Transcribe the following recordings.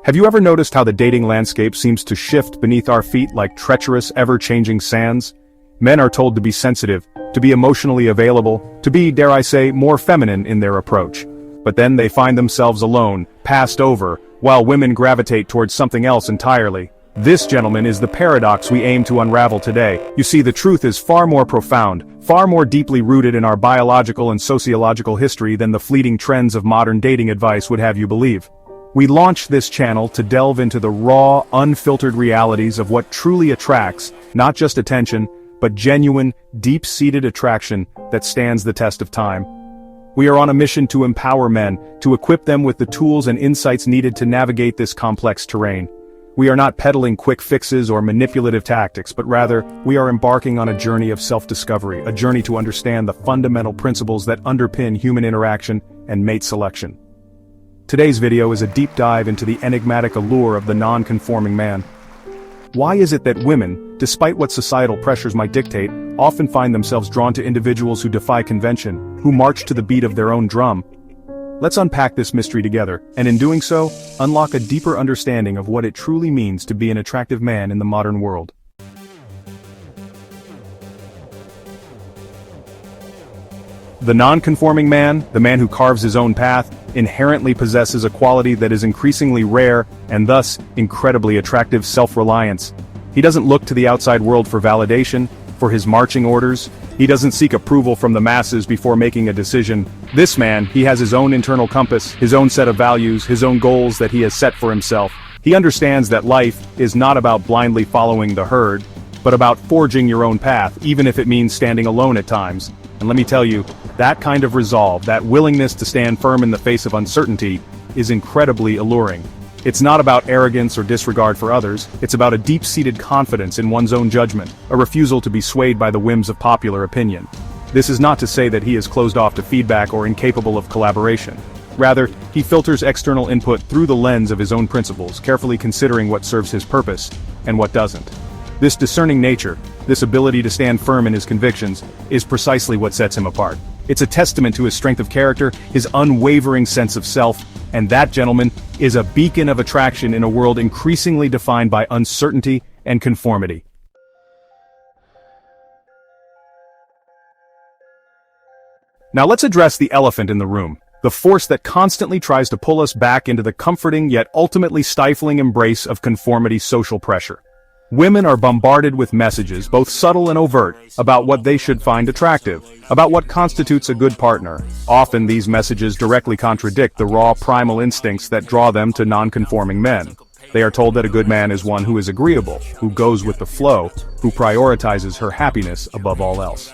Have you ever noticed how the dating landscape seems to shift beneath our feet like treacherous, ever-changing sands? Men are told to be sensitive, to be emotionally available, to be, dare I say, more feminine in their approach. But then they find themselves alone, passed over, while women gravitate towards something else entirely. This, gentlemen, is the paradox we aim to unravel today. You see, the truth is far more profound, far more deeply rooted in our biological and sociological history than the fleeting trends of modern dating advice would have you believe. We launched this channel to delve into the raw, unfiltered realities of what truly attracts, not just attention, but genuine, deep-seated attraction that stands the test of time. We are on a mission to empower men, to equip them with the tools and insights needed to navigate this complex terrain. We are not peddling quick fixes or manipulative tactics, but rather, we are embarking on a journey of self-discovery, a journey to understand the fundamental principles that underpin human interaction and mate selection. Today's video is a deep dive into the enigmatic allure of the non-conforming man. Why is it that women, despite what societal pressures might dictate, often find themselves drawn to individuals who defy convention, who march to the beat of their own drum? Let's unpack this mystery together, and in doing so, unlock a deeper understanding of what it truly means to be an attractive man in the modern world. The non-conforming man, the man who carves his own path, inherently possesses a quality that is increasingly rare, and thus, incredibly attractive: self-reliance. He doesn't look to the outside world for validation, for his marching orders. He doesn't seek approval from the masses before making a decision. This man, he has his own internal compass, his own set of values, his own goals that he has set for himself. He understands that life is not about blindly following the herd, but about forging your own path, even if it means standing alone at times. And let me tell you, that kind of resolve, that willingness to stand firm in the face of uncertainty, is incredibly alluring. It's not about arrogance or disregard for others, it's about a deep-seated confidence in one's own judgment, a refusal to be swayed by the whims of popular opinion. This is not to say that he is closed off to feedback or incapable of collaboration. Rather, he filters external input through the lens of his own principles, carefully considering what serves his purpose, and what doesn't. This discerning nature, this ability to stand firm in his convictions, is precisely what sets him apart. It's a testament to his strength of character, his unwavering sense of self, and that, gentlemen, is a beacon of attraction in a world increasingly defined by uncertainty and conformity. Now let's address the elephant in the room, the force that constantly tries to pull us back into the comforting yet ultimately stifling embrace of conformity's social pressure. Women are bombarded with messages, both subtle and overt, about what they should find attractive, about what constitutes a good partner. Often these messages directly contradict the raw primal instincts that draw them to non-conforming men. They are told that a good man is one who is agreeable, who goes with the flow, who prioritizes her happiness above all else.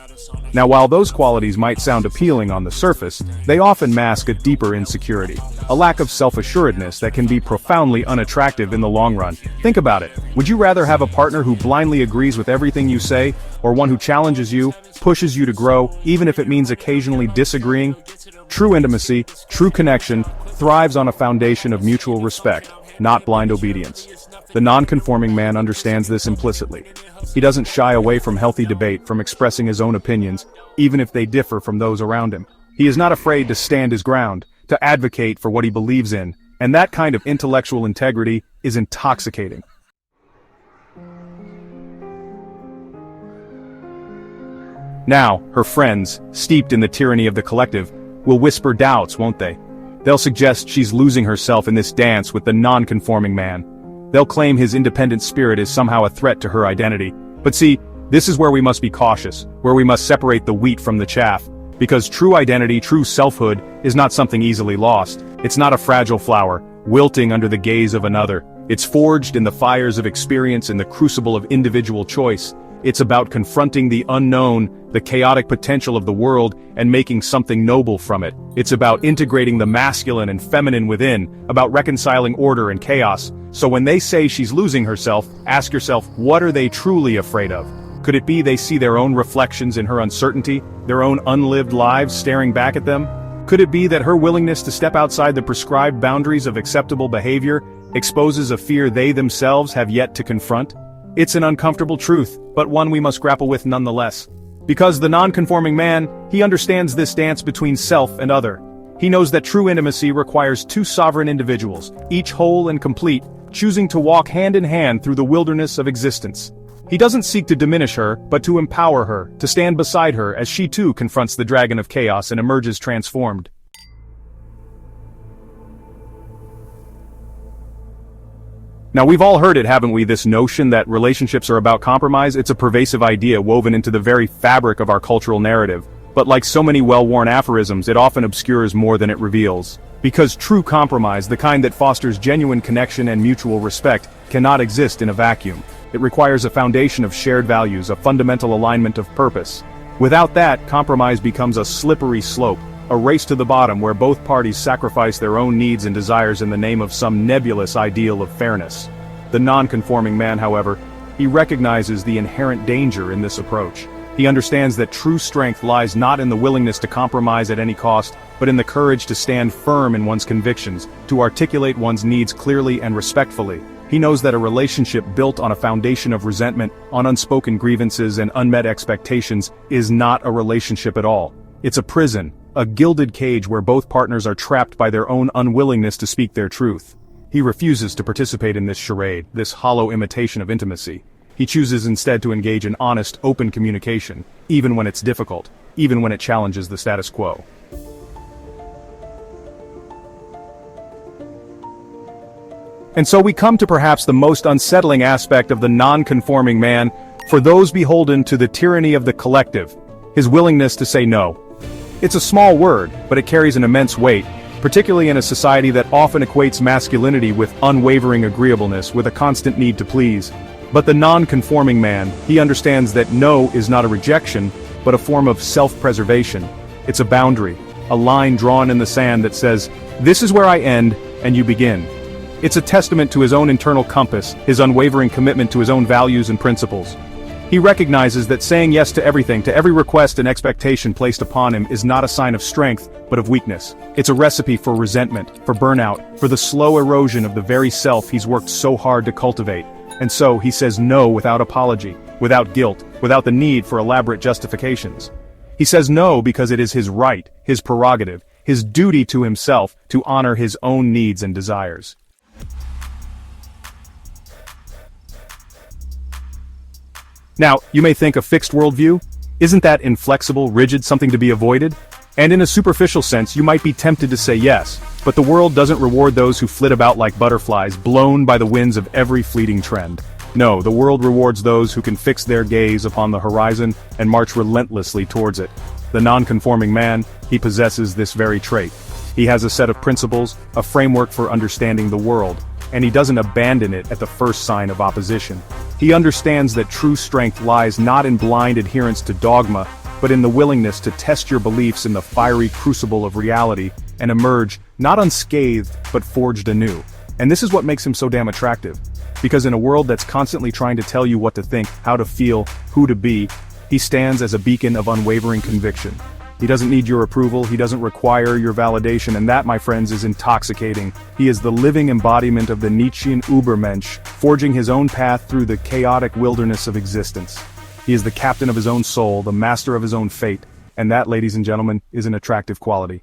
Now, while those qualities might sound appealing on the surface, they often mask a deeper insecurity, a lack of self-assuredness that can be profoundly unattractive in the long run. Think about it. Would you rather have a partner who blindly agrees with everything you say, or one who challenges you, pushes you to grow, even if it means occasionally disagreeing? True intimacy, true connection, thrives on a foundation of mutual respect, not blind obedience. The non-conforming man understands this implicitly. He doesn't shy away from healthy debate, from expressing his own opinions, even if they differ from those around him. He is not afraid to stand his ground, to advocate for what he believes in, and that kind of intellectual integrity is intoxicating. Now, her friends, steeped in the tyranny of the collective, will whisper doubts, won't they? They'll suggest she's losing herself in this dance with the non-conforming man. They'll claim his independent spirit is somehow a threat to her identity. But see, this is where we must be cautious, where we must separate the wheat from the chaff. Because true identity, true selfhood, is not something easily lost. It's not a fragile flower, wilting under the gaze of another. It's forged in the fires of experience, in the crucible of individual choice. It's about confronting the unknown, the chaotic potential of the world, and making something noble from it. It's about integrating the masculine and feminine within, about reconciling order and chaos. So when they say she's losing herself, ask yourself, what are they truly afraid of? Could it be they see their own reflections in her uncertainty, their own unlived lives staring back at them? Could it be that her willingness to step outside the prescribed boundaries of acceptable behavior exposes a fear they themselves have yet to confront? It's an uncomfortable truth, but one we must grapple with nonetheless. Because the non-conforming man, he understands this dance between self and other. He knows that true intimacy requires two sovereign individuals, each whole and complete, choosing to walk hand in hand through the wilderness of existence. He doesn't seek to diminish her, but to empower her, to stand beside her as she too confronts the dragon of chaos and emerges transformed. Now we've all heard it, haven't we, this notion that relationships are about compromise. It's a pervasive idea woven into the very fabric of our cultural narrative. But like so many well-worn aphorisms, it often obscures more than it reveals. Because true compromise, the kind that fosters genuine connection and mutual respect, cannot exist in a vacuum. It requires a foundation of shared values, a fundamental alignment of purpose. Without that, compromise becomes a slippery slope, a race to the bottom where both parties sacrifice their own needs and desires in the name of some nebulous ideal of fairness. The non-conforming man, however, he recognizes the inherent danger in this approach. He understands that true strength lies not in the willingness to compromise at any cost, but in the courage to stand firm in one's convictions, to articulate one's needs clearly and respectfully. He knows that a relationship built on a foundation of resentment, on unspoken grievances and unmet expectations, is not a relationship at all. It's a prison, a gilded cage where both partners are trapped by their own unwillingness to speak their truth. He refuses to participate in this charade, this hollow imitation of intimacy. He chooses instead to engage in honest, open communication, even when it's difficult, even when it challenges the status quo. And so we come to perhaps the most unsettling aspect of the non-conforming man, for those beholden to the tyranny of the collective, his willingness to say no. It's a small word, but it carries an immense weight, particularly in a society that often equates masculinity with unwavering agreeableness, with a constant need to please. But the non-conforming man, he understands that no is not a rejection, but a form of self-preservation. It's a boundary, a line drawn in the sand that says, this is where I end, and you begin. It's a testament to his own internal compass, his unwavering commitment to his own values and principles. He recognizes that saying yes to everything, to every request and expectation placed upon him, is not a sign of strength, but of weakness. It's a recipe for resentment, for burnout, for the slow erosion of the very self he's worked so hard to cultivate. And so he says no without apology, without guilt, without the need for elaborate justifications. He says no because it is his right, his prerogative, his duty to himself to honor his own needs and desires. Now, you may think a fixed worldview? Isn't that inflexible, rigid, something to be avoided? And in a superficial sense, you might be tempted to say yes, but the world doesn't reward those who flit about like butterflies, blown by the winds of every fleeting trend. No, the world rewards those who can fix their gaze upon the horizon and march relentlessly towards it. The non-conforming man, he possesses this very trait. He has a set of principles, a framework for understanding the world, and he doesn't abandon it at the first sign of opposition. He understands that true strength lies not in blind adherence to dogma, but in the willingness to test your beliefs in the fiery crucible of reality and emerge, not unscathed, but forged anew. And this is what makes him so damn attractive. Because in a world that's constantly trying to tell you what to think, how to feel, who to be, he stands as a beacon of unwavering conviction. He doesn't need your approval, he doesn't require your validation, and that, my friends, is intoxicating. He is the living embodiment of the Nietzschean Übermensch, forging his own path through the chaotic wilderness of existence. He is the captain of his own soul, the master of his own fate, and that, ladies and gentlemen, is an attractive quality.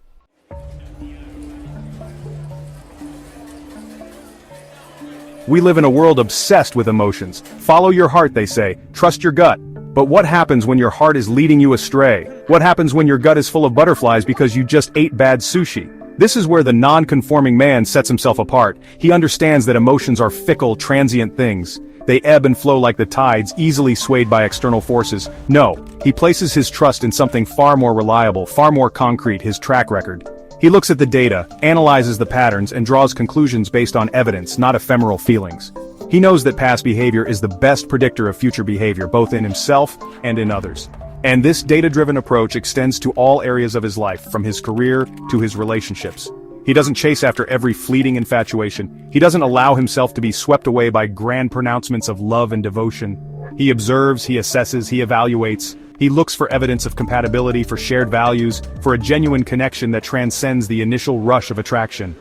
We live in a world obsessed with emotions. Follow your heart, they say. Trust your gut. But what happens when your heart is leading you astray? What happens when your gut is full of butterflies because you just ate bad sushi? This is where the non-conforming man sets himself apart. He understands that emotions are fickle, transient things. They ebb and flow like the tides, easily swayed by external forces. No, he places his trust in something far more reliable, far more concrete, his track record. He looks at the data, analyzes the patterns, and draws conclusions based on evidence, not ephemeral feelings. He knows that past behavior is the best predictor of future behavior, both in himself and in others. And this data-driven approach extends to all areas of his life, from his career to his relationships. He doesn't chase after every fleeting infatuation. He doesn't allow himself to be swept away by grand pronouncements of love and devotion. He observes, he assesses, he evaluates. He looks for evidence of compatibility, for shared values, for a genuine connection that transcends the initial rush of attraction.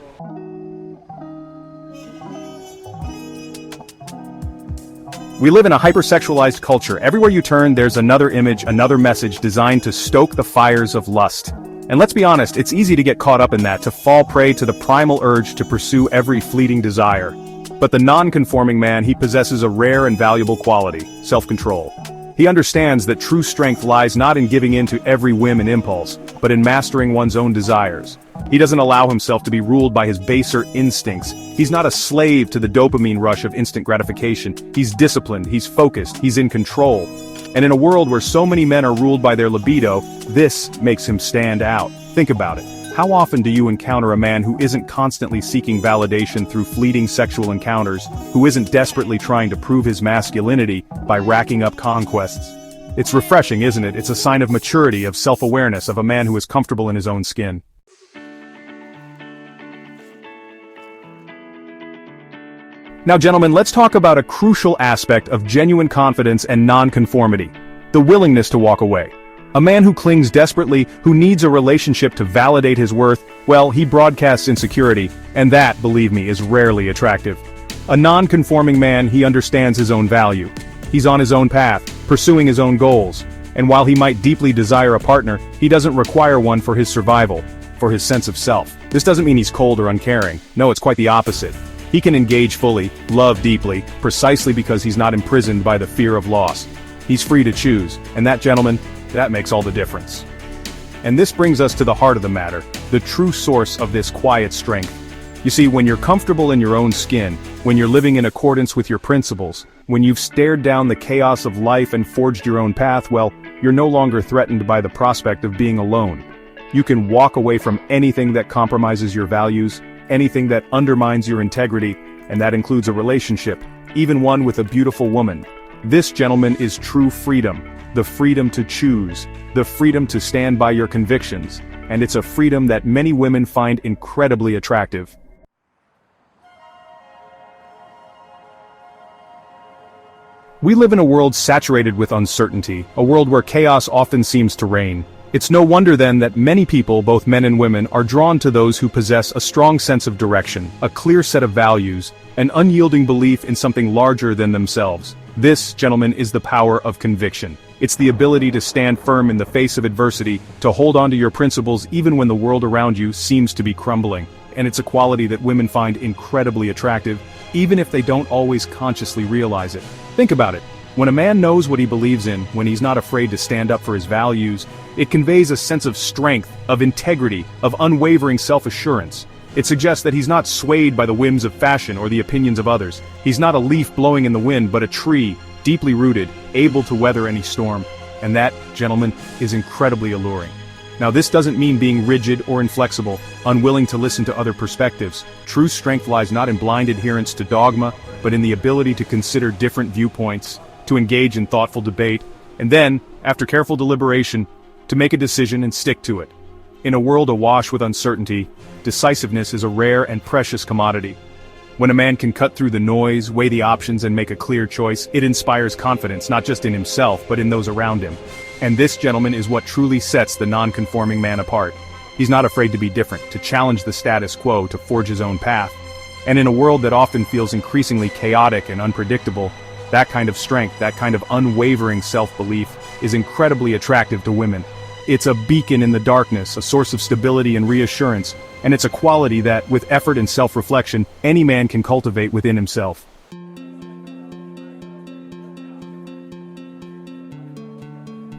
We live in a hypersexualized culture. Everywhere you turn, there's another image, another message designed to stoke the fires of lust. And let's be honest, it's easy to get caught up in that, to fall prey to the primal urge to pursue every fleeting desire. But the non-conforming man, he possesses a rare and valuable quality: self-control. He understands that true strength lies not in giving in to every whim and impulse, but in mastering one's own desires. He doesn't allow himself to be ruled by his baser instincts. He's not a slave to the dopamine rush of instant gratification. He's disciplined, he's focused, he's in control. And in a world where so many men are ruled by their libido, this makes him stand out. Think about it. How often do you encounter a man who isn't constantly seeking validation through fleeting sexual encounters, who isn't desperately trying to prove his masculinity by racking up conquests? It's refreshing, isn't it? It's a sign of maturity, of self-awareness, of a man who is comfortable in his own skin. Now, gentlemen, let's talk about a crucial aspect of genuine confidence and non-conformity: the willingness to walk away. A man who clings desperately, who needs a relationship to validate his worth, well, he broadcasts insecurity, and that, believe me, is rarely attractive. A non-conforming man, he understands his own value. He's on his own path, pursuing his own goals, and while he might deeply desire a partner, he doesn't require one for his survival, for his sense of self. This doesn't mean he's cold or uncaring. No, it's quite the opposite. He can engage fully, love deeply, precisely because he's not imprisoned by the fear of loss. He's free to choose, and that, gentlemen, that makes all the difference. And this brings us to the heart of the matter, the true source of this quiet strength. You see, when you're comfortable in your own skin, when you're living in accordance with your principles, when you've stared down the chaos of life and forged your own path, well, you're no longer threatened by the prospect of being alone. You can walk away from anything that compromises your values, anything that undermines your integrity, and that includes a relationship, even one with a beautiful woman. This, gentlemen, is true freedom. The freedom to choose, the freedom to stand by your convictions, and it's a freedom that many women find incredibly attractive. We live in a world saturated with uncertainty, a world where chaos often seems to reign. It's no wonder then that many people, both men and women, are drawn to those who possess a strong sense of direction, a clear set of values, an unyielding belief in something larger than themselves. This, gentlemen, is the power of conviction. It's the ability to stand firm in the face of adversity, to hold on to your principles even when the world around you seems to be crumbling. And it's a quality that women find incredibly attractive, even if they don't always consciously realize it. Think about it. When a man knows what he believes in, when he's not afraid to stand up for his values, it conveys a sense of strength, of integrity, of unwavering self-assurance. It suggests that he's not swayed by the whims of fashion or the opinions of others. He's not a leaf blowing in the wind, but a tree, deeply rooted, able to weather any storm. And that, gentlemen, is incredibly alluring. Now, this doesn't mean being rigid or inflexible, unwilling to listen to other perspectives. True strength lies not in blind adherence to dogma, but in the ability to consider different viewpoints, to engage in thoughtful debate, and then, after careful deliberation, to make a decision and stick to it. In a world awash with uncertainty, decisiveness is a rare and precious commodity. When a man can cut through the noise, weigh the options, and make a clear choice, it inspires confidence not just in himself but in those around him. And this, gentlemen, is what truly sets the non-conforming man apart. He's not afraid to be different, to challenge the status quo, to forge his own path. And in a world that often feels increasingly chaotic and unpredictable, that kind of strength, that kind of unwavering self-belief, is incredibly attractive to women. It's a beacon in the darkness, a source of stability and reassurance, and it's a quality that, with effort and self-reflection, any man can cultivate within himself.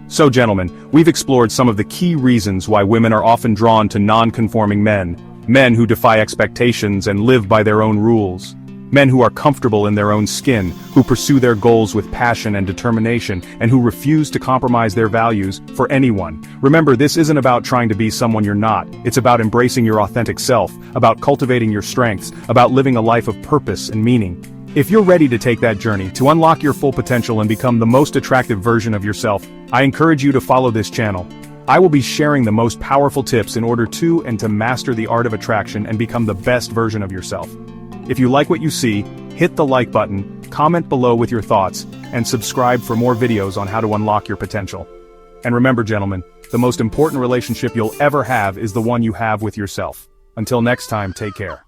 So, gentlemen, we've explored some of the key reasons why women are often drawn to non-conforming men who defy expectations and live by their own rules. Men who are comfortable in their own skin, who pursue their goals with passion and determination, and who refuse to compromise their values for anyone. Remember, this isn't about trying to be someone you're not. It's about embracing your authentic self, about cultivating your strengths, about living a life of purpose and meaning. If you're ready to take that journey, to unlock your full potential and become the most attractive version of yourself, I encourage you to follow this channel. I will be sharing the most powerful tips in order to master the art of attraction and become the best version of yourself. If you like what you see, hit the like button, comment below with your thoughts, and subscribe for more videos on how to unlock your potential. And remember, gentlemen, the most important relationship you'll ever have is the one you have with yourself. Until next time, take care.